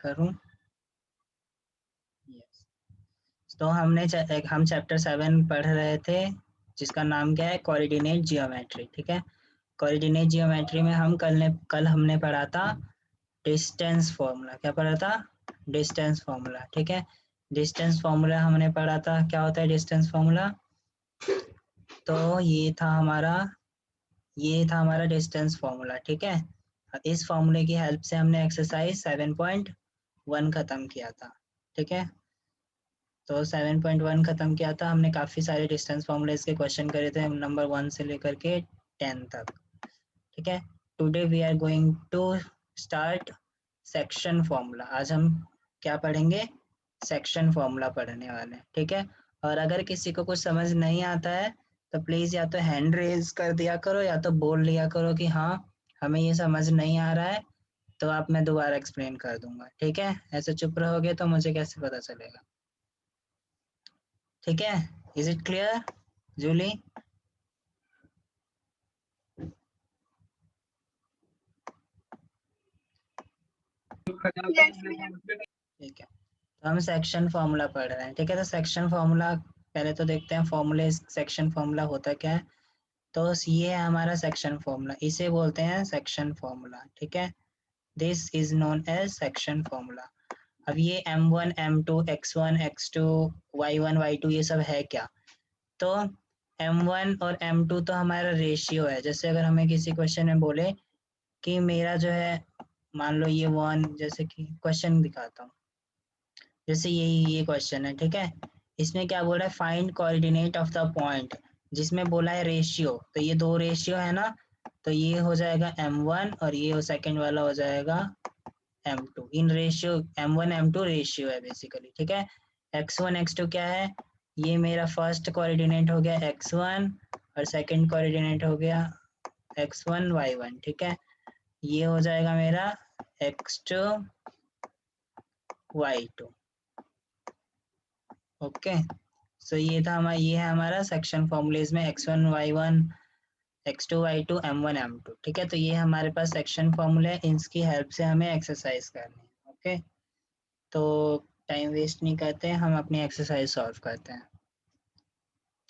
करूं? यस। तो हम चैप्टर 7 पढ़ रहे थे जिसका नाम क्या है, कोऑर्डिनेट जियोमेट्री। ठीक है, कोऑर्डिनेट जियोमेट्री में हम कल हमने पढ़ा था डिस्टेंस फॉर्मूला। क्या पढ़ा था? Distance formula. ठीक है, डिस्टेंस फॉर्मूला हमने पढ़ा था। क्या होता है डिस्टेंस फॉर्मूला? तो ये था हमारा डिस्टेंस फॉर्मूला। ठीक है, इस फॉर्मूले की हेल्प से हमने एक्सरसाइज 7.1 खत्म किया था। ठीक है, तो 7.1 खत्म किया था हमने। काफी सारे डिस्टेंस फॉर्मूलेज के क्वेश्चन करे थे, नंबर 1 से लेकर के 10 तक। ठीक है, today we are going to start section formula. आज हम क्या पढ़ेंगे? सेक्शन फॉर्मूला पढ़ने वाले हैं। ठीक है, और अगर किसी को कुछ समझ नहीं आता है तो प्लीज या तो हैंड रेज कर दिया करो या तो बोल लिया करो कि हाँ हमें ये समझ नहीं आ रहा है, तो आप मैं दोबारा एक्सप्लेन कर दूंगा। ठीक है, ऐसे चुप रहोगे तो मुझे कैसे पता चलेगा? ठीक है, इज इट क्लियर जूली? ठीक है, तो हम सेक्शन फॉर्मूला पढ़ रहे हैं। ठीक है, तो सेक्शन फॉर्मूला पहले तो देखते हैं फॉर्मूले। सेक्शन फॉर्मूला होता क्या है? तो ये है हमारा सेक्शन फॉर्मूला, इसे बोलते हैं सेक्शन फॉर्मूला। ठीक है, this is known as section formula. अब ये m1 m2 x1 x2 y1 y2 ये सब है क्या? तो m1 और m2 तो हमारा रेशियो है। जैसे अगर हमें किसी क्वेश्चन में बोले कि मेरा जो है, मान लो ये 1, जैसे कि क्वेश्चन दिखाता हूँ, जैसे ये क्वेश्चन है। ठीक है, इसमें क्या बोला है? Find coordinate of the point, जिसमें बोला है रेशियो। तो ये दो रेशियो है ना, तो ये हो जाएगा m1 और ये सेकंड वाला हो जाएगा m2। In ratio m1 m2 ratio है बेसिकली। ठीक है, x1 x2 क्या है? ये मेरा फर्स्ट कोऑर्डिनेट हो गया x1 और सेकंड कोऑर्डिनेट हो गया x1 y1। ठीक है, ये हो जाएगा मेरा x2 y2। ओके, सो ये है हमारा सेक्शन फॉर्मूलेज में x1 y1 x2 y2 m1 m2। ठीक है, तो ये हमारे पास सेक्शन फॉर्मूले है, इसकी हेल्प से हमें एक्सरसाइज करनी है। ओके, तो टाइम वेस्ट नहीं करते हैं, हम अपनी एक्सरसाइज सॉल्व करते हैं।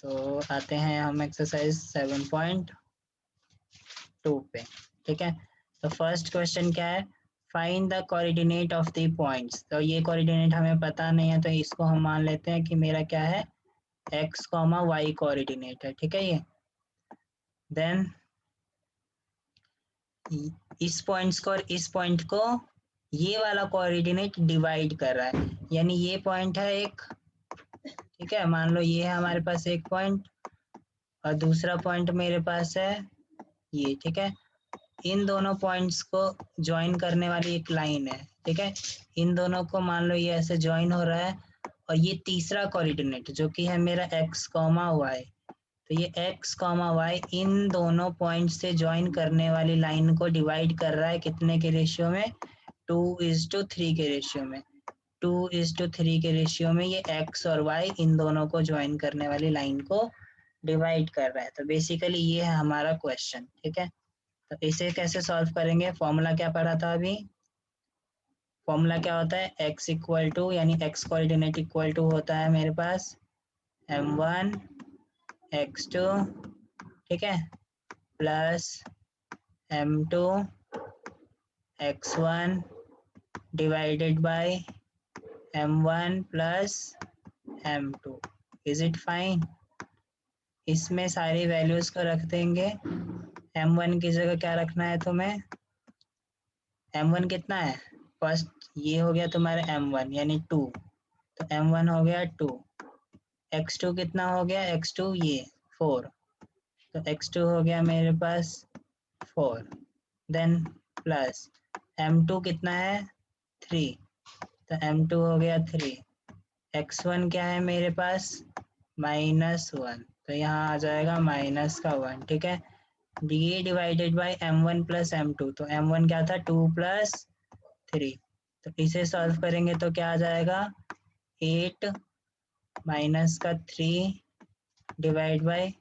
तो आते हैं हम एक्सरसाइज 7.2 पे। ठीक है, तो फर्स्ट क्वेश्चन क्या है? Find the coordinate of the points. तो ये कोऑर्डिनेट हमें पता नहीं है, तो इसको हम मान लेते हैं कि मेरा क्या है, x, y कोऑर्डिनेट है। ठीक है, ये देन इस पॉइंट्स को और इस पॉइंट को ये वाला कोऑर्डिनेट डिवाइड कर रहा है, यानी ये पॉइंट है एक। ठीक है, मान लो ये है हमारे पास एक पॉइंट और दूसरा पॉइंट मेरे पास है ये। ठीक है, इन दोनों पॉइंट्स को ज्वाइन करने वाली एक लाइन है। ठीक है, इन दोनों को मान लो ये ऐसे ज्वाइन हो रहा है, और ये तीसरा कोऑर्डिनेट जो कि है मेरा x, y, तो ये x, y इन दोनों पॉइंट से ज्वाइन करने वाली लाइन को डिवाइड कर रहा है कितने के रेशियो में? 2:3 के रेशियो में। 2:3 के रेशियो में ये x और y इन दोनों को ज्वाइन करने वाली लाइन को डिवाइड कर रहा है। तो बेसिकली ये है हमारा क्वेश्चन। ठीक है, तो इसे कैसे सॉल्व करेंगे? फॉर्मूला क्या पढ़ा था अभी? फॉर्मूला क्या होता है? x इक्वल टू, यानी x कोऑर्डिनेट इक्वल टू होता है मेरे पास m1 x2, ठीक है, plus m2 x1 divided by m1 plus m2। Is it fine? इसमें सारी वैल्यूज को रख देंगे। m1 की जगह क्या रखना है तुम्हें? m1 कितना है? फर्स्ट ये हो गया तुम्हारा m1 यानी 2, तो m1 हो गया 2। x2 कितना हो गया? x2 ये 4, तो x2 हो गया मेरे पास 4। देन प्लस m2 कितना है? 3, तो m2 हो गया 3। x1 क्या है मेरे पास? -1, तो यहाँ आ जाएगा माइनस का 1। ठीक है, ये divided by m1 plus m2, तो m1 क्या था? 2 प्लस 3, तो इसे सॉल्व करेंगे तो क्या आ जाएगा? 8 माइनस का 3 डिवाइड बाय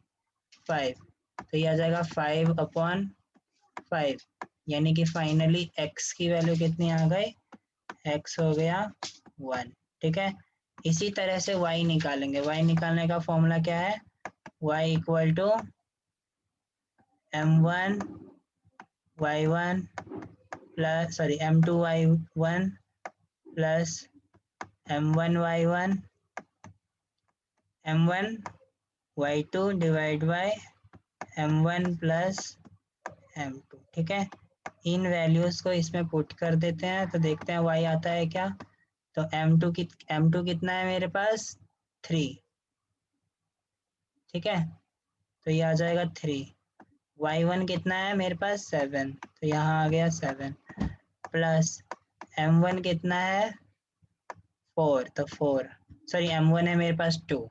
5, तो ये आ जाएगा 5/5, यानी कि फाइनली x की वैल्यू कितनी आ गई? x हो गया 1। ठीक है, इसी तरह से y निकालेंगे। y निकालने का फॉर्मूला क्या है, y equal to m1 y1 plus sorry m2 y1 plus m1 y1 m1 y2 divide by m1 plus m2। ठीक है, इन वैल्यूज को इसमें पुट कर देते हैं तो देखते हैं y आता है क्या। तो m2 कितना है मेरे पास 3। ठीक है, तो ये आ जाएगा 3। y1 कितना है मेरे पास 7, तो यहाँ आ गया 7 प्लस m1 कितना है 4, तो 4 सॉरी m1 है मेरे पास 2,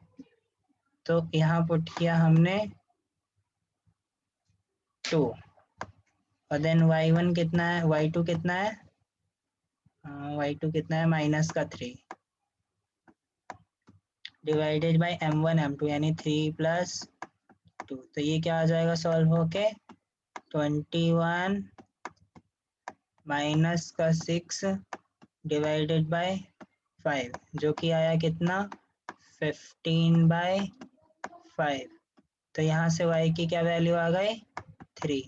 तो यहाँ पुट किया हमने 2। और देन y1 कितना है, y2 कितना है, y2 कितना है माइनस का 3 डिवाइडेड बाय m1 m2 यानी 3 प्लस 2। तो ये क्या आ जाएगा सॉल्व होके 21 माइनस का 6 डिवाइडेड बाय 5 जो कि आया कितना 15/5। तो यहाँ से y की क्या वैल्यू आ गई 3।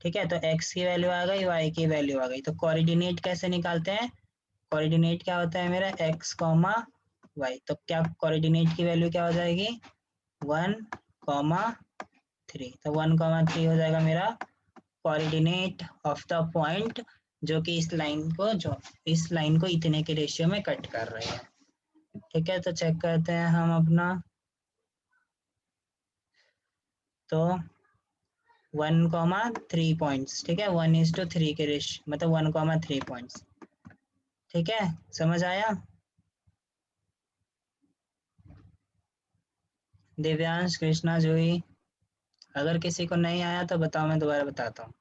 ठीक है, तो x की वैल्यू आ गई, y की वैल्यू आ गई। तो कोऑर्डिनेट कैसे निकालते हैं, कोऑर्डिनेट क्या होता है मेरा x, y। तो क्या कोऑर्डिनेट की वैल्यू क्या हो जाएगी 1, 3। तो 1, 3 हो जाएगा मेरा कोऑर्डिनेट ऑफ द पॉइंट जो कि इस लाइन को इतने के रेशियो में कट कर रहे हैं। ठीक है, तो चेक करते हैं हम अपना। तो 1, 3 पॉइंट्स। ठीक है, 1:3 के रेशियो मतलब 1, 3 पॉइंट्स। ठीक है, समझ आया दिव्यांश, कृष्णा, जूही? अगर किसी को नहीं आया तो बताओ, मैं दोबारा बताता हूँ।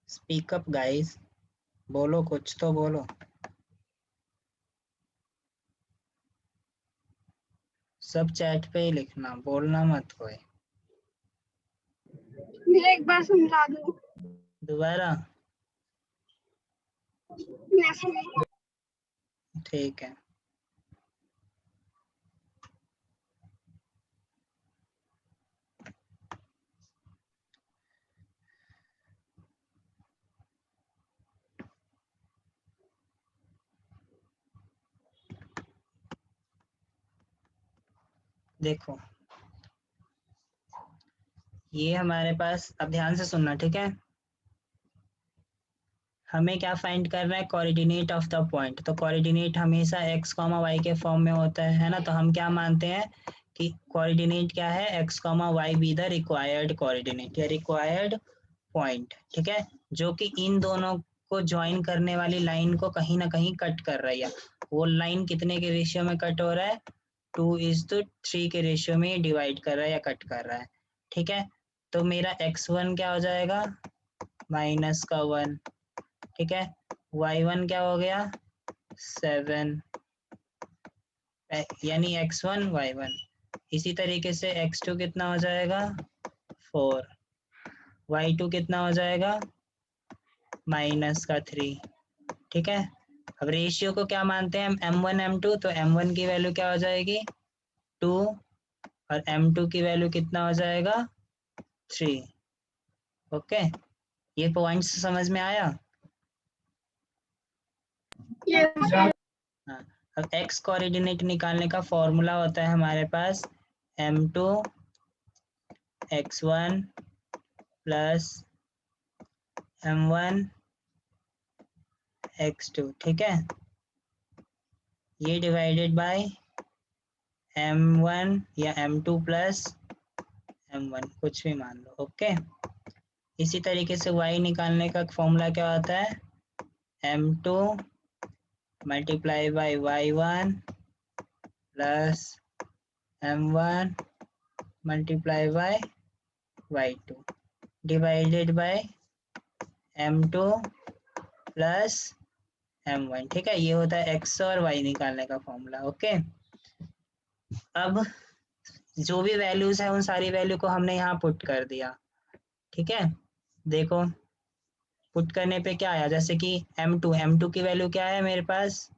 स्पीक अप गाइस, बोलो, कुछ तो बोलो। सब चैट पे ही लिखना, बोलना मत कोई। एक बार समझा दो दोबारा? ठीक है, देखो ये हमारे पास, अब ध्यान से सुनना। ठीक है, हमें क्या फाइंड करना है, कोऑर्डिनेट ऑफ द पॉइंट। तो कोऑर्डिनेट हमेशा x, y के फॉर्म में होता है ना। तो हम क्या मानते हैं कि कोऑर्डिनेट क्या है, x, y be the required coordinate या रिक्वायर्ड पॉइंट। ठीक है, जो कि इन दोनों को ज्वाइन करने वाली लाइन को कहीं ना कहीं कट कर रही है। वो लाइन कितने के रेशियो में कट हो रहा है, 2:3 के रेशियो में डिवाइड कर रहा है या कट कर रहा है। ठीक है, तो मेरा x1 क्या हो जाएगा माइनस का 1। ठीक है, y1 क्या हो गया 7 यानी x1 y1। इसी तरीके से x2 कितना हो जाएगा 4, y2 कितना हो जाएगा माइनस का 3। ठीक है, अब रेशियो को क्या मानते हैं m1 m2, तो m1 की वैल्यू क्या हो जाएगी 2 और m2 की वैल्यू कितना हो जाएगा 3। ओके, ये पॉइंट्स समझ में आया। हाँ, अब x कोऑर्डिनेट निकालने का फॉर्मूला होता है हमारे पास m2 x1 plus m1 x2। ठीक है, ये डिवाइडेड बाय m1 या m2 प्लस m1, कुछ भी मान लो। ओके, इसी तरीके से y निकालने का फॉर्मूला क्या होता है m2 multiply by y1 plus m1 multiply by y2 divided by m2 plus m1। ठीक है, ये होता है x और y निकालने का फॉर्मूला। ओके, अब जो भी वैल्यूज है उन सारी वैल्यू को हमने यहाँ पुट कर दिया। ठीक है, देखो पुट करने पे क्या आया, जैसे कि m2 की वैल्यू क्या है मेरे पास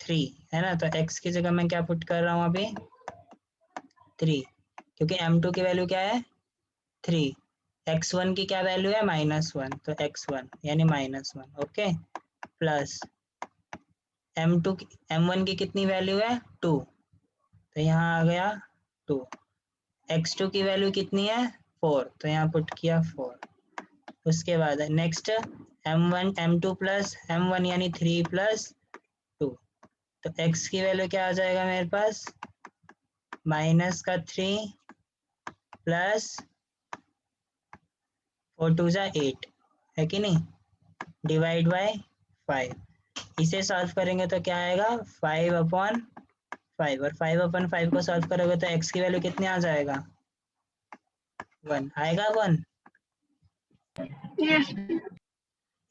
3 है ना, तो x की जगह मैं क्या पुट कर रहा हूँ अभी 3, क्योंकि m2 की वैल्यू क्या है 3, x1 की क्या वैल्यू है -1, तो x1 यानी -1, ओके, प्लस m1 की कितनी वैल्यू है 2, तो यहाँ आ गया 2, x2 की वैल्यू कितनी है 4, तो यहाँ पुट किया 4, उसके बाद नेक्स्ट m2 प्लस m1 यानी 3 प्लस 2, तो x की वैल्यू क्या आ जाएगा मेरे पास -3 प्लस 4 2 जा 8 है कि नहीं, डिवाइड बाय 5, इसे सॉल्व करेंगे तो क्या आएगा 5/5, और 5/5 को सॉल्व करोगे तो x की वैल्यू कितनी आ जाएगा 1 आएगा 1। यस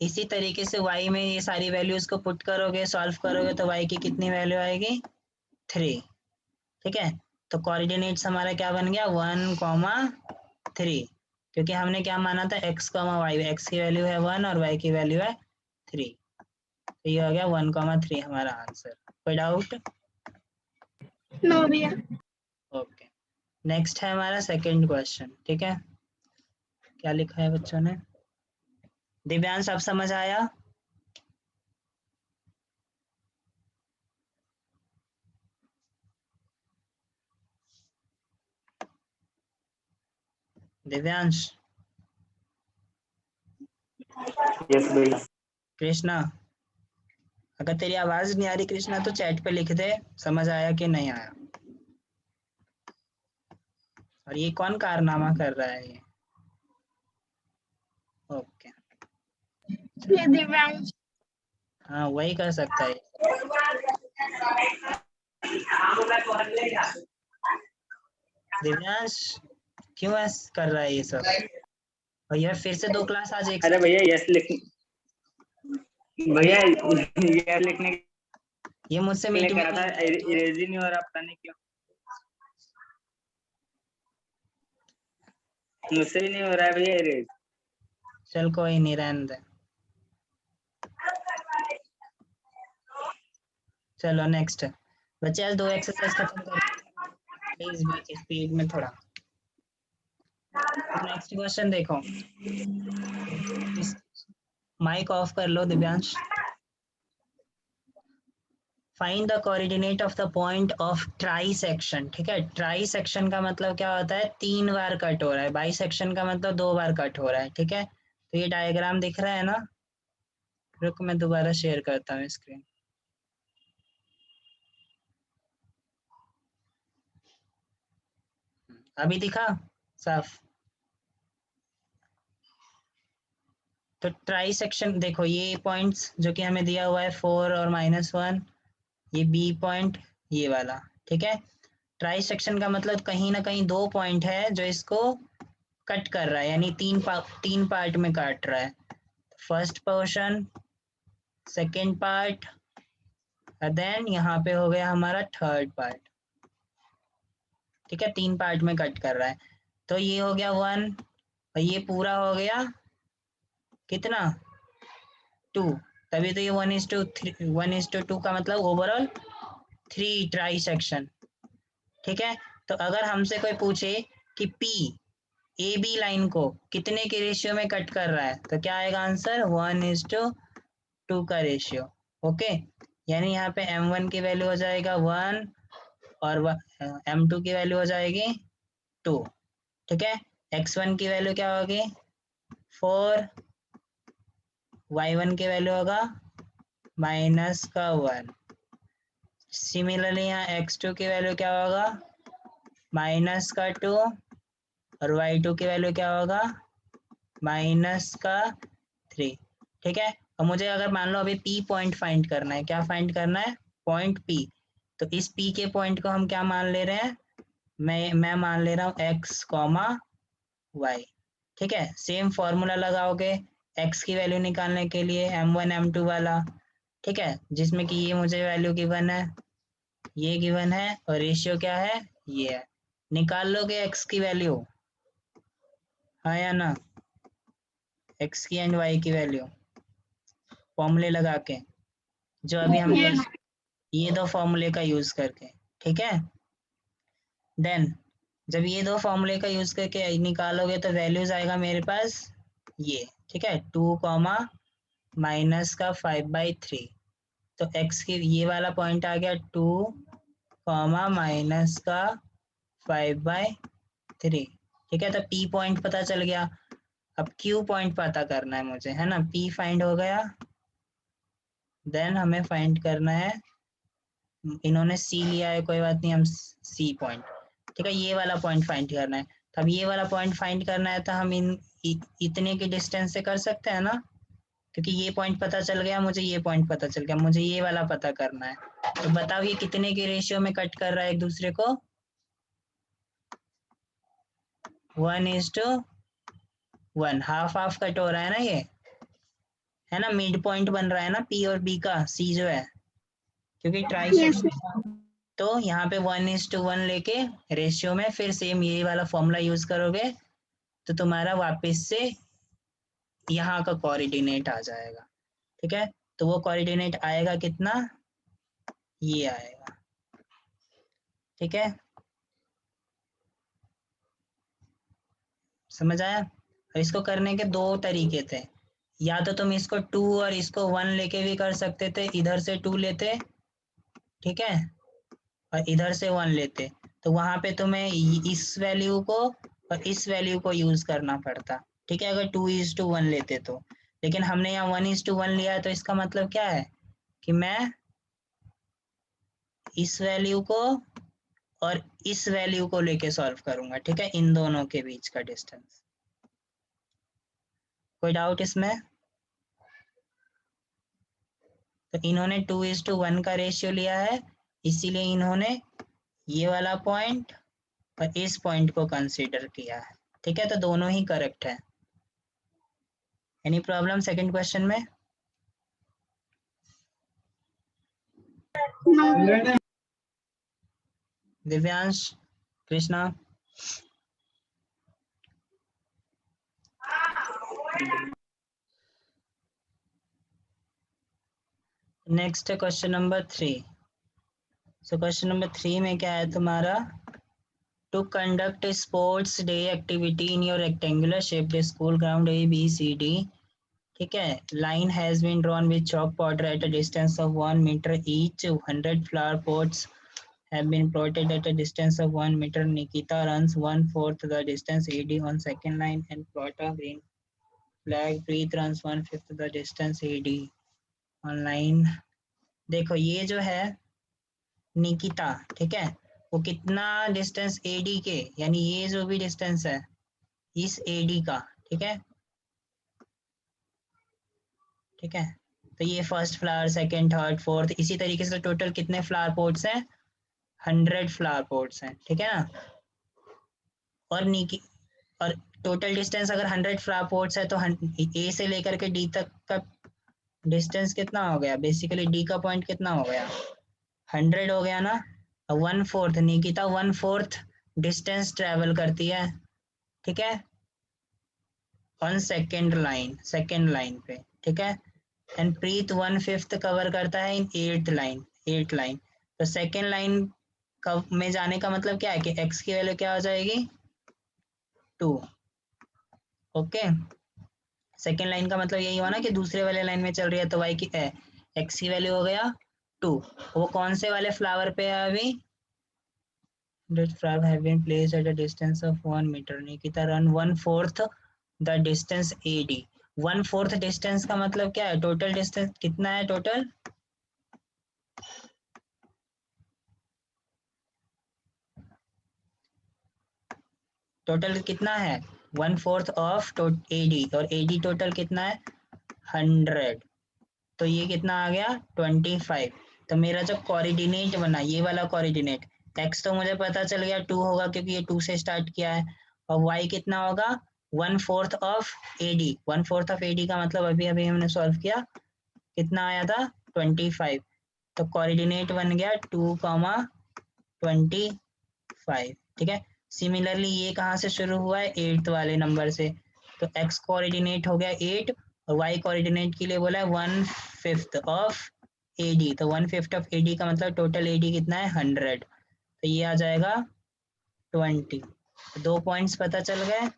इसी तरीके से y में ये सारी वैल्यूज को पुट करोगे सॉल्व करोगे तो y की कितनी वैल्यू आएगी 3, ठीक है, तो कोऑर्डिनेट्स हमारा क्या बन गया 1,3, क्योंकि हमने क्या माना था x, y, x की वैल्यू है 1 और y की वैल्यू है 3, तो ये हो गया 1,3 हमारा आंसर। कोई डाउट? नो भैया। ओके, नेक्स्ट है हमारा सेकंड क्वेश्चन, ठीक है, क्या लिखा है बच्चों ने, दिव्यांश अब समझ आया? दिव्यांश, यस भैया। कृष्णा, अगर तेरी आवाज नहीं आ रही कृष्णा तो चैट पे लिख दे समझ आया कि नहीं आया। और ये कौन कारनामा कर रहा है ये? ओके, ये दिव्यांश। हाँ वही कर सकता है। दिव्यांश क्यों ऐसा कर रहा है ये सब, और यह फिर से 2 क्लास आज एक अरे साथ, भैया यस लिख भैया यस लिखने के ये मुझसे लिए मीटिंग करा में था, नहीं है, तो इरेज ही नहीं हो रहा, पता नहीं क्यों, मुझसे भी नहीं हो रहा है भैया इरेज। चल कोई नहीं रहने दे। चलो नेक्स्ट बच्चे, आज 2 एक्सरसाइज खत्म कर प्लीज स्पीड में थोड़ा। तो नेक्स्ट क्वेश्चन देखो, माइक ऑफ कर लो Divyansh. Find the coordinate of the point of trisection, ठीक है, ट्राई सेक्शन का मतलब क्या होता है 3 बार कट हो रहा है, बाई सेक्शन का मतलब 2 बार कट हो रहा है, ठीक है, तो ये डायग्राम दिख रहा है ना, रुक मैं दोबारा शेयर करता हूँ स्क्रीन। अभी दिखा साफ? तो ट्राई सेक्शन देखो, ये पॉइंट्स जो कि हमें दिया हुआ है 4 और -1, ये बी पॉइंट ये वाला, ठीक है, ट्राई सेक्शन का मतलब कहीं ना कहीं 2 पॉइंट है जो इसको कट कर रहा है, यानी 3 पार्ट में काट रहा है, फर्स्ट पोर्शन, सेकेंड पार्ट, और देन यहाँ पे हो गया हमारा थर्ड पार्ट, ठीक है, 3 पार्ट में कट कर रहा है, तो ये हो गया 1 और ये पूरा हो गया कितना 2, तभी तो ये 1:2 का मतलब ओवरऑल 3 ट्राई सेक्शन, ठीक है, तो अगर हमसे कोई पूछे कि पी ए बी लाइन को कितने के रेशियो में कट कर रहा है तो क्या आएगा आंसर 1:2 का रेशियो, ओके, यानी यहाँ पे m1 की वैल्यू हो जाएगा 1 और m2 की वैल्यू हो जाएगी 2, ठीक है, x1 की वैल्यू क्या होगी 4, y1 की वैल्यू होगा -1, सिमिलरली यहाँ x2 की वैल्यू क्या होगा -2, और y2 की वैल्यू क्या होगा -3, ठीक है, और मुझे अगर मान लो अभी P पॉइंट फाइंड करना है, क्या फाइंड करना है पॉइंट P, तो इस P के पॉइंट को हम क्या मान ले रहे हैं, मैं मान ले रहा हूँ x, y, ठीक है, सेम फॉर्मूला लगाओगे x की वैल्यू निकालने के लिए m1 m2 वाला, ठीक है, जिसमें कि ये मुझे वैल्यू गिवन है, ये गिवन है, और रेशियो क्या है ये है, निकाल लोगे x की वैल्यू, हाँ या ना, एक्स की एंड वाई की वैल्यू फॉर्मूले लगा के, जो अभी हम Yes. यूज, ये दो फॉर्मूले का यूज करके, ठीक है। देन जब ये दो फॉर्मूले का यूज करके निकालोगे तो वैल्यूज आएगा मेरे पास ये, ठीक है, 2 कॉमा माइनस का 5/3, तो x की ये वाला पॉइंट आ गया 2 कॉमा माइनस का 5/3, ठीक है। तो p पॉइंट पता चल गया, अब q पॉइंट पता करना है मुझे, है ना। p फाइंड हो गया, देन हमें फाइंड करना है, इन्होंने c लिया है कोई बात नहीं, हम c पॉइंट, ठीक है, ये वाला पॉइंट फाइंड करना है। तो अब ये वाला पॉइंट फाइंड करना है तो हम इतने की डिस्टेंस से कर सकते हैं ना, क्योंकि ये पॉइंट पता चल गया मुझे, ये पॉइंट पता चल गया मुझे, ये वाला पता करना है। तो बताओ ये कितने के रेशियो में कट कर रहा है एक दूसरे को, 1:1, हाफ हाफ कट हो रहा है ना ये, है ना। मिड पॉइंट बन रहा है ना P और B का, C जो है, क्योंकि ट्राई Yes. सेक्शन, तो यहाँ पे 1:1 लेके रेशियो में फिर सेम ये वाला फॉर्मूला यूज करोगे तो तुम्हारा वापस से यहाँ का कोऑर्डिनेट आ जाएगा, ठीक है। तो वो कोऑर्डिनेट आएगा कितना, ये आएगा, ठीक है, समझ आया। और इसको करने के दो तरीके थे, या तो तुम इसको 2 और इसको 1 लेके भी कर सकते थे, इधर से 2 लेते, ठीक है, और इधर से 1 लेते, तो वहां पे तुम्हें इस वैल्यू को और इस वैल्यू को यूज करना पड़ता, ठीक है, अगर 2:1 लेते तो। लेकिन हमने यहाँ 1:1 लिया है, तो इसका मतलब क्या है कि मैं इस वैल्यू को और इस वैल्यू को लेके सॉल्व करूंगा, ठीक है, इन दोनों के बीच का डिस्टेंस। कोई डाउट इसमें? तो इन्होंने 2:1 का रेशियो लिया है, इसीलिए इन्होंने ये वाला पॉइंट और इस पॉइंट को कंसीडर किया है, ठीक है। तो दोनों ही करेक्ट है। एनी प्रॉब्लम सेकंड क्वेश्चन में? No. दिव्यांश, कृष्णा? नेक्स्ट है question number 3। So question number 3 में क्या है तुम्हारा, to conduct sports day activity in your rectangular shaped school ground ABCD, ठीक है, line has been drawn with chalk powder at a distance of 1 meter each, 100 flower pots have been plotted at a distance of 1 meter. Nikita runs 1/4 the distance AD on second line and plot a green flag. Preet runs 1/5 the distance AD on line. देखो ये जो है निकिता, ठीक है, वो कितना distance AD के, यानी ये जो भी डिस्टेंस है इस AD का, ठीक है, ठीक है। तो ये first flower, second, third, fourth, इसी तरीके से टोटल कितने फ्लावर पोर्ट्स हैं, 100 फ्लावर पोर्ट्स हैं, ठीक है ना। और निकी और टोटल डिस्टेंस अगर 100 फ्लावर पोर्ट्स है तो A से लेकर के D तक का डिस्टेंस कितना हो गया, बेसिकली D का पॉइंट कितना हो गया, 100 हो गया ना। 1/4, निकिता 1/4 डिस्टेंस ट्रेवल करती है, ठीक है, ऑन सेकेंड लाइन पे, ठीक है। एंड प्रीत 1/5 कवर करता है इन 8th लाइन। तो सेकेंड लाइन में जाने का मतलब क्या है कि x की वैल्यू क्या हो जाएगी, 2, ओके। सेकेंड लाइन का मतलब यही हुआ ना कि दूसरे वाले लाइन में चल रही है, तो y की x की वैल्यू हो गया 2। वो कौन से वाले फ्लावर पे है अभी, that flower have been placed at a distance of 1 meter. Nikita run 1/4 the distance AD. 1/4 distance का मतलब क्या है, टोटल डिस्टेंस कितना है, टोटल कितना है, 1/4 ऑफ AD, और AD टोटल कितना है 100, तो ये कितना आ गया 25। तो मेरा जो कोऑर्डिनेट बना ये वाला कोऑर्डिनेट, x तो मुझे पता चल गया 2 होगा क्योंकि ये 2 से स्टार्ट किया है, और y कितना होगा 1/4 ऑफ AD। 1/4 ऑफ AD का मतलब अभी अभी हमने सॉल्व किया, कितना आया था 25। तो कोऑर्डिनेट बन गया 2, 25, ठीक है। सिमिलरली ये कहाँ से शुरू हुआ है, 8th वाले नंबर से, तो x कोऑर्डिनेट हो गया 8 और y कोऑर्डिनेट के लिए बोला है 1/5 ऑफ AD, तो 1/5 ऑफ AD का मतलब टोटल AD कितना है 100, तो ये आ जाएगा 20। 2 पॉइंट्स पता चल गए।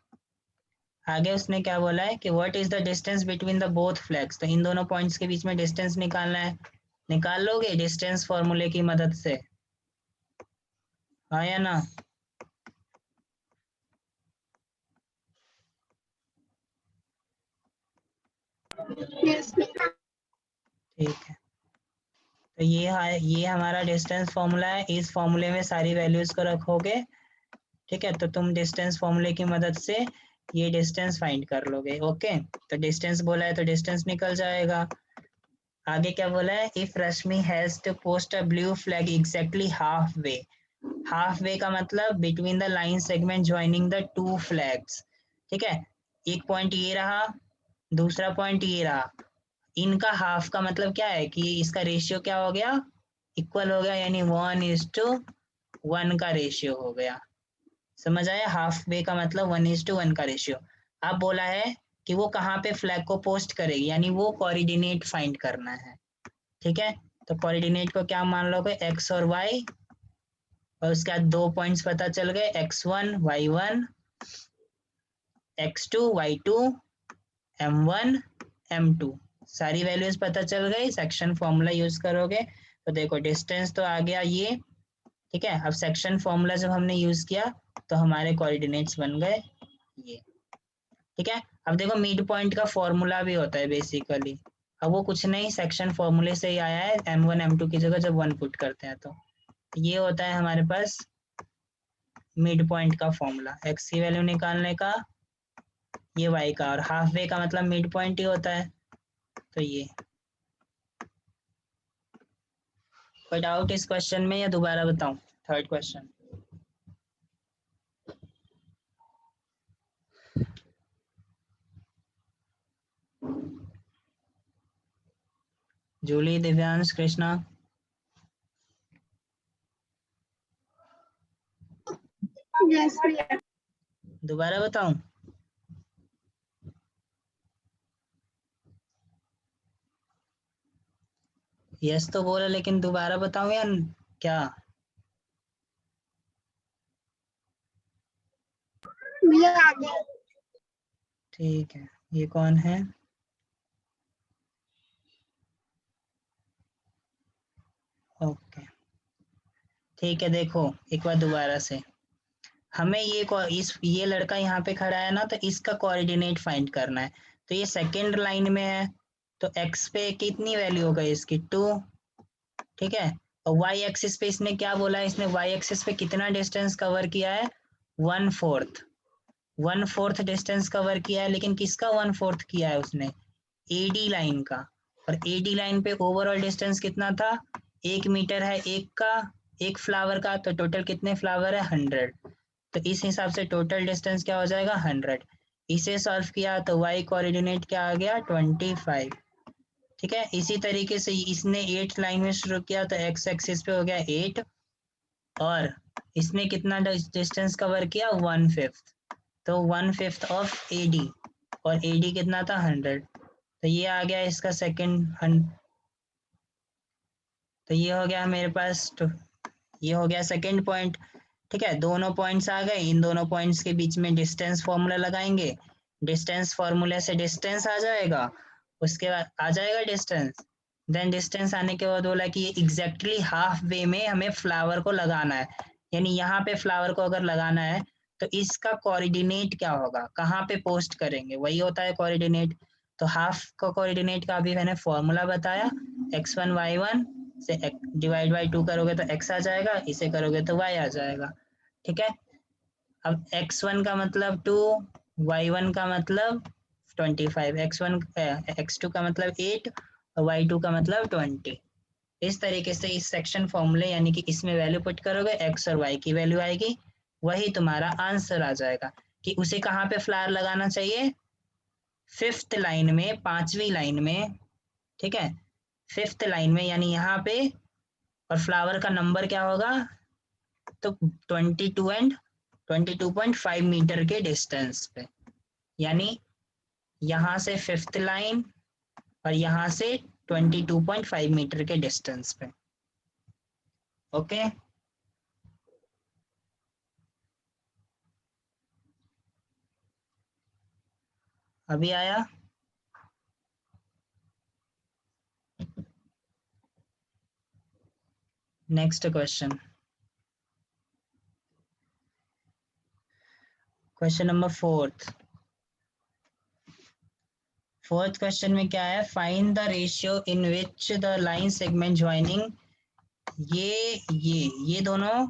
आगे उसने क्या बोला है कि what is the distance between the both flags, तो इन दोनों पॉइंट्स के बीच में डिस्टेंस निकालना है। निकाल लोगे डिस्टेंस फॉर्मूले की मदद से, हाँ या ना? Yes. ठीक है, तो ये हमारा डिस्टेंस फॉर्मूला है। इस फॉर्मूले में सारी वैल्यूज को रखोगे, ठीक है, तो तुम डिस्टेंस फॉर्मूले की मदद से ये डिस्टेंस फाइंड कर लोगे। ओके, तो डिस्टेंस बोला है तो डिस्टेंस निकल जाएगा। आगे क्या बोला है, if Rashmi has to post a blue flag exactly half way, half way का मतलब between the line segment joining the two flags, ठीक है, एक पॉइंट ये रहा, दूसरा पॉइंट ये रहा, इनका हाफ का मतलब क्या है कि इसका रेशियो क्या हो गया, इक्वल हो गया, यानी 1:1 का रेशियो हो गया। समझ आया, हाफ वे का मतलब 1:1 का रेशियो। अब बोला है कि वो कहाँ पे फ्लैग को पोस्ट करेगी, यानी वो कोऑर्डिनेट फाइंड करना है, ठीक है, तो कोऑर्डिनेट को क्या मान लोगे, x और y, और उसके बाद 2 पॉइंट्स पता चल गए, x1 y1 x2 y2 m1 m2, सारी वैल्यूज पता चल गई। सेक्शन फॉर्मूला यूज करोगे तो देखो डिस्टेंस तो आ गया ये, ठीक है, अब सेक्शन फॉर्मूला जब हमने यूज किया तो हमारे कोऑर्डिनेट्स बन गए ये, ठीक है। अब देखो मिड पॉइंट का फॉर्मूला भी होता है बेसिकली, अब वो कुछ नहीं सेक्शन फॉर्मूले से ही आया है, m1 m2 की जगह जब 1 पुट करते हैं तो ये होता है हमारे पास मिड पॉइंट का फॉर्मूला, x की वैल्यू निकालने का, ये y का, और हाफ वे का मतलब मिड पॉइंट ही होता है, तो ये। कोई डाउट इस क्वेश्चन में या दोबारा बताऊं? Third question, Julie, Divyansh, Krishna, Yes, भैया। दोबारा बताऊं? यस तो बोला, लेकिन दोबारा बताऊं या क्या? भैया आगे। ठीक है, ये कौन है? ओके, ठीक है, देखो एक बार दोबारा से, हमें ये लड़का यहाँ पे खड़ा है ना, तो इसका कोऑर्डिनेट फाइंड करना है, तो ये सेकेंड लाइन में है, तो x पे कितनी वैल्यू हो गई इसकी 2, ठीक है, और y एक्सिस पे इसने क्या बोला है, इसने y एक्सिस पे कितना डिस्टेंस कवर किया है, 1/4, 1/4 डिस्टेंस कवर किया है, लेकिन किसका 1/4 किया है उसने, AD लाइन का, और AD लाइन पे ओवरऑल डिस्टेंस कितना था, 1 मीटर है एक का, एक फ्लावर का, तो टोटल कितने फ्लावर है 100, तो इस हिसाब से टोटल डिस्टेंस क्या हो जाएगा 100। इसे सॉल्व किया तो y कोऑर्डिनेट क्या आ गया 25, ठीक है। इसी तरीके से इसने 8 लाइन में शुरू किया तो x एक्सिस पे हो गया 8, और इसने कितना डिस्टेंस कवर किया 1/5, तो 1/5 ऑफ AD, और AD कितना था 100, तो ये आ गया इसका सेकंड, तो ये हो गया मेरे पास, तो ये हो गया सेकंड पॉइंट, ठीक है। दोनों पॉइंट्स आ गए, इन दोनों पॉइंट्स के बीच में डिस्टेंस फॉर्मूला लगाएंगे, डिस्टेंस फॉर्मूले से डिस्टेंस आ जाएगा, उसके बाद आ जाएगा डिस्टेंस, देन डिस्टेंस आने के बाद बोला कि ये एग्जैक्टली हाफ वे में हमें फ्लावर को लगाना है, यानी यहाँ पे फ्लावर को अगर लगाना है तो इसका कोऑर्डिनेट क्या होगा, कहाँ पे पोस्ट करेंगे, वही होता है कोऑर्डिनेट। तो हाफ का कोऑर्डिनेट का अभी मैंने फॉर्मूला बताया, x1 y1 से डिवाइड बाई 2 करोगे तो x आ जाएगा, इसे करोगे तो y आ जाएगा, ठीक है। अब x1 का मतलब 2, y1 का मतलब 25, x2 का मतलब 8 और y2 का मतलब 20। इस तरीके से इस सेक्शन फॉर्मूले यानी कि इसमें वैल्यू पुट करोगे, x और y की वैल्यू आएगी, वही तुम्हारा आंसर आ जाएगा। कि उसे कहाँ पे फ्लावर लगाना चाहिए, 5th लाइन में, 5वीं लाइन में, ठीक है, 5th लाइन में, यानी यहाँ पे, और फ्लावर का नंबर क्या होगा, तो 22 एंड 22.5 मीटर के डिस्टेंस पे, यानी यहाँ से 5th लाइन और यहाँ से 22.5 मीटर के डिस्टेंस पे। ओके, अभी आया? Next question, question number 4th question में क्या है? Find the ratio in which the line segment joining ये दोनों,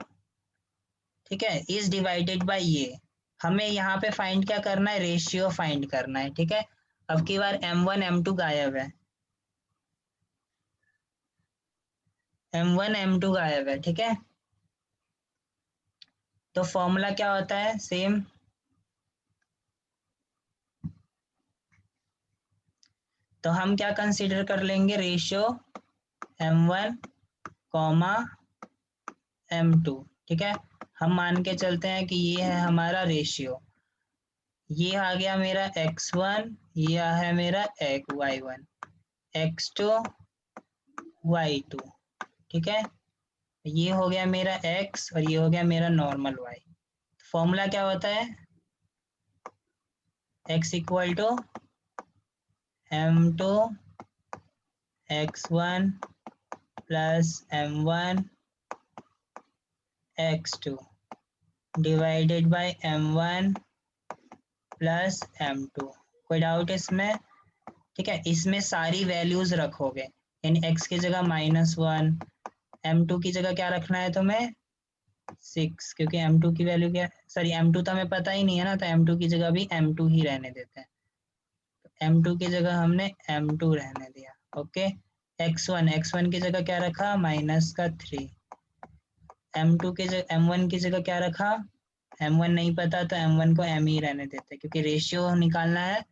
ठीक है, इज डिवाइडेड बाय ये। हमें यहाँ पे फाइंड क्या करना है? रेशियो फाइंड करना है, ठीक है। अब की बार M1 M2 गायब है, M1 M2 गायब है, ठीक है। तो फॉर्मूला क्या होता है? सेम, तो हम क्या कंसीडर कर लेंगे? रेशियो M1 कॉमा M2, ठीक है। हम मान के चलते हैं कि ये है हमारा रेशियो, ये आ गया मेरा x1, ये है मेरा y1, x2 y2, ठीक है। ये हो गया मेरा x और ये हो गया मेरा नॉर्मल y। फॉर्मूला क्या होता है? x equal to m2 x1 plus m1 x2 divided by m1 plus m2। कोई डाउट इसमें? ठीक है, इसमें सारी वैल्यूज रखोगे, यानी x की जगह -1, m2 की जगह क्या रखना है तुम्हें? 6, क्योंकि m2 की वैल्यू क्या, सॉरी m2 तो हमें पता ही नहीं है ना, तो m2 की जगह भी m2 ही रहने देते हैं। तो m2 की जगह हमने m2 रहने दिया। ओके, x1 की जगह क्या रखा? -3। m2 की जगह m1 की जगह क्या रखा? m1 नहीं पता तो m1 को m ही रहने देते, क्योंकि रेशियो निकालना है,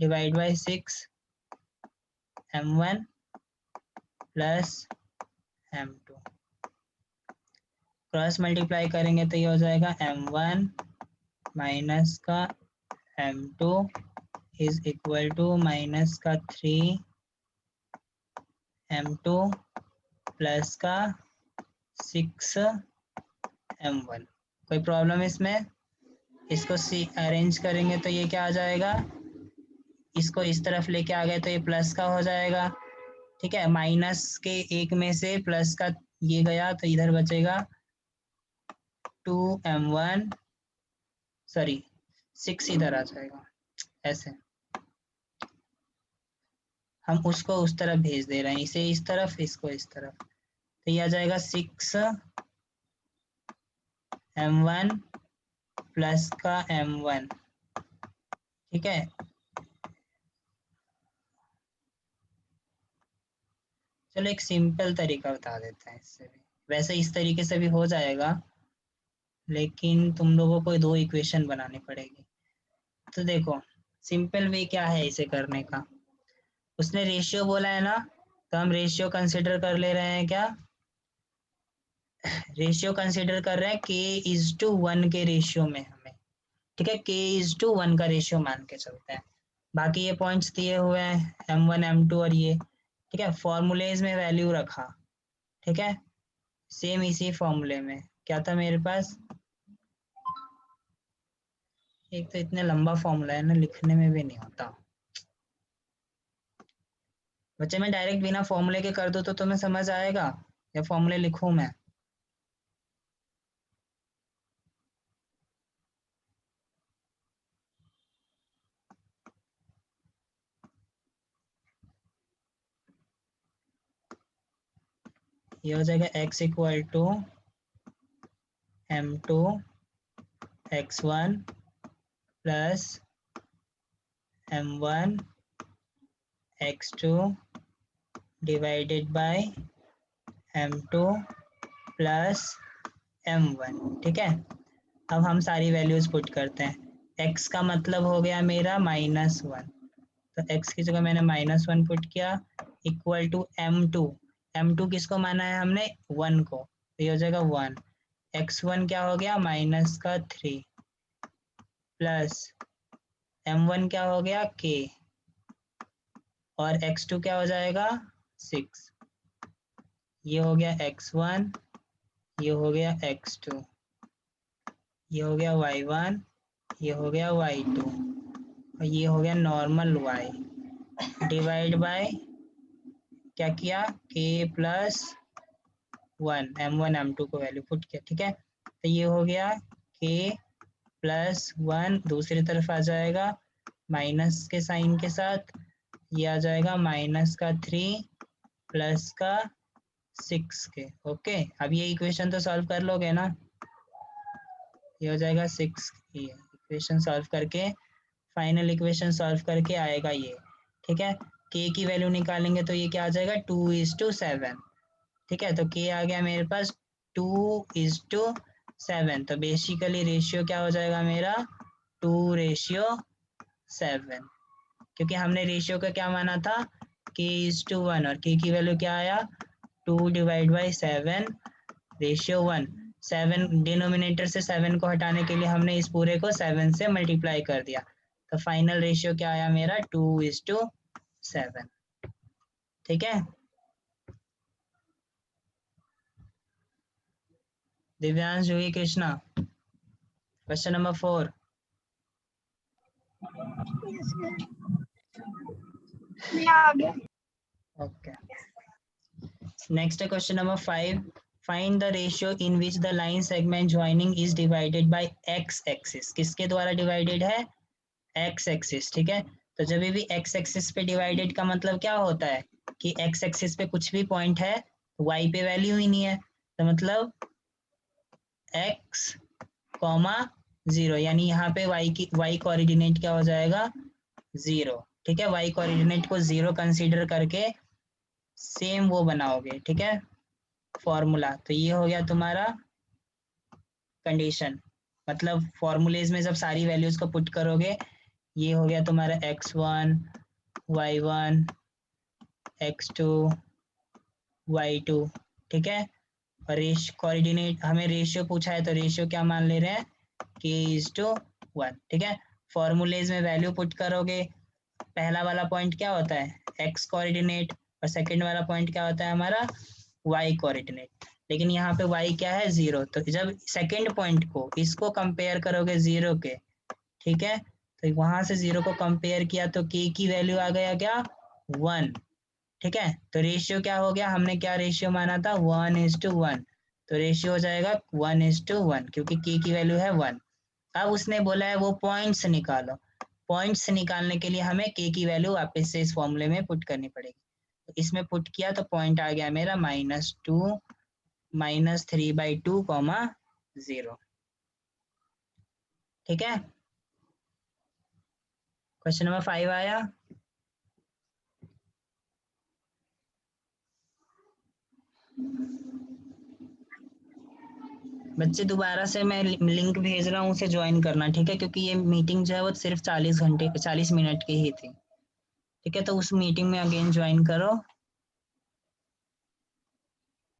divide by 6 m1 plus m2, cross multiply करेंगे तो ये हो जाएगा m1 माइनस का m2 is equal to -3 m2 plus का 6 m1। कोई प्रॉब्लम इसमें? इसको अरेंज करेंगे तो ये क्या आ जाएगा? इसको इस तरफ लेके आ गए तो ये प्लस का हो जाएगा, ठीक है। माइनस के एक में से प्लस का ये गया तो इधर बचेगा 2m1, सॉरी 6 इधर आ जाएगा। ऐसे हम उसको उस तरफ भेज दे रहे हैं, इसे इस तरफ, इसको इस तरफ, तो ये आ जाएगा 6m1 प्लस का m1, ठीक है। चलो एक सिंपल तरीका बता देते हैं इससे भी, वैसे इस तरीके से भी हो जाएगा, लेकिन तुम लोगों को 2 इक्वेशन बनानी पड़ेगी। तो देखो सिंपल वे क्या है इसे करने का, उसने रेशियो बोला है ना, तो हम रेशियो कंसिडर कर ले रहे हैं। क्या रेशियो कंसिडर कर रहे हैं? k:1 के रेशियो में हमें, ठीक है, k:1 का रेशियो मान के चलते हैं। बाकी ये पॉइंट्स दिए हुए हैं m1 m2 और ये, ठीक है। फॉर्मूलेज में वैल्यू रखा, ठीक है, सेम इसी फॉर्मूले में क्या था मेरे पास? एक तो इतने लंबा फॉर्मूला है ना, लिखने में भी नहीं होता। बच्चे मैं डायरेक्ट बिना फॉर्मूले के कर दूं तो तुम्हें समझ आएगा, या फॉर्मूले लिखूं मैं? ये हो जाएगा x equal to m2 x1 plus m1 x2 divided by m2 plus m1, ठीक है। अब हम सारी वैल्यूज पुट करते हैं। x का मतलब हो गया मेरा -1, तो x की जगह मैंने -1 पुट किया, इक्वल टू m2 किसको माना है हमने? 1 को, तो ये हो जाएगा 1 x1 क्या हो गया -3 प्लस m1 क्या हो गया k और x2 क्या हो जाएगा 6। ये हो गया x1, ये हो गया x2, ये हो गया y1, ये हो गया y2 और ये हो गया नॉर्मल y डिवाइड बाय क्या किया k प्लस 1 m1 m2 को वैल्यू पुट किया। ठीक है, तो ये हो गया k प्लस 1 दूसरी तरफ आ जाएगा माइनस के साइन के साथ, ये आ जाएगा -3 प्लस का 6 के। ओके, अब ये इक्वेशन तो सॉल्व कर लोगे ना, ये हो जाएगा 6। ये इक्वेशन सॉल्व करके फाइनल इक्वेशन सॉल्व करके आएगा ये। ठीक है, k की वैल्यू निकालेंगे तो ये क्या आ जाएगा 2:7। ठीक है, तो k आ गया मेरे पास 2:7, तो बेसिकली रेशियो क्या हो जाएगा मेरा 2:7, क्योंकि हमने रेशियो का क्या माना था k:1 और k की वैल्यू क्या आया 2/7 रेशियो 1। 7 डिनोमिनेटर से 7 को हटाने के लिए हमने इस पूरे को 7 से मल्टीप्लाई कर दिया, तो फाइनल रेशियो क्या आया मेरा 2:7। ठीक है, Divyansh Juhi Krishna, question number 4। Yes, sir. मैं आ गया। ओके, नेक्स्ट है question number 5। Find the ratio in which the line segment joining is divided by X axis. किसके द्वारा डिवाइडेड है एक्स एक्सिस। ठीक है, तो जब भी एक्स एक्सिस पे डिवाइडेड का मतलब क्या होता है कि एक्स एक्सिस पे कुछ भी पॉइंट है वाई पे वैल्यू ही नहीं है, तो मतलब x, 0, यानी यहाँ पे y कोऑर्डिनेट क्या हो जाएगा 0। ठीक है, y कोऑर्डिनेट को 0 कंसीडर करके सेम वो बनाओगे। ठीक है, फॉर्मूला, तो ये हो गया तुम्हारा कंडीशन, मतलब फॉर्मूलेज में जब सारी वैल्यूज को पुट करोगे ये हो गया तुम्हारा x1, y1, x2, y2। ठीक है, और कोऑर्डिनेट हमें रेशियो पूछा है तो रेशियो क्या मान ले रहे हैं k:1। ठीक है, फॉर्मूलेज में वैल्यू पुट करोगे, पहला वाला पॉइंट क्या होता है x कोऑर्डिनेट और सेकंड वाला पॉइंट क्या होता है हमारा y कोऑर्डिनेट, लेकिन यहाँ पे y क्या है 0, तो जब सेकंड पॉइंट को इसको कंपेयर करोगे 0 के, ठीक है, तो वहां से 0 को कंपेयर किया तो k की वैल्यू आ गया क्या 1। ठीक है, तो रेशियो क्या हो गया, हमने क्या रेशियो माना था 1:1, तो रेशियो हो जाएगा 1:1 क्योंकि k की वैल्यू है 1। अब उसने बोला है वो पॉइंट्स निकालो, पॉइंट्स निकालने के लिए हमें k की वैल्यू वापस से इस फॉर्मूले में पुट करनी पड़ेगी, तो इसमें पुट किया तो पॉइंट आ गया मेरा -2 -3/2, 0। ठीक है, क्वेश्चन नंबर 5 आया। बच्चे दोबारा से मैं लिंक भेज रहा हूँ, उसे ज्वाइन करना। ठीक है, क्योंकि ये मीटिंग जो है वो सिर्फ 40 मिनट की ही थी। ठीक है, तो उस मीटिंग में अगेन ज्वाइन करो।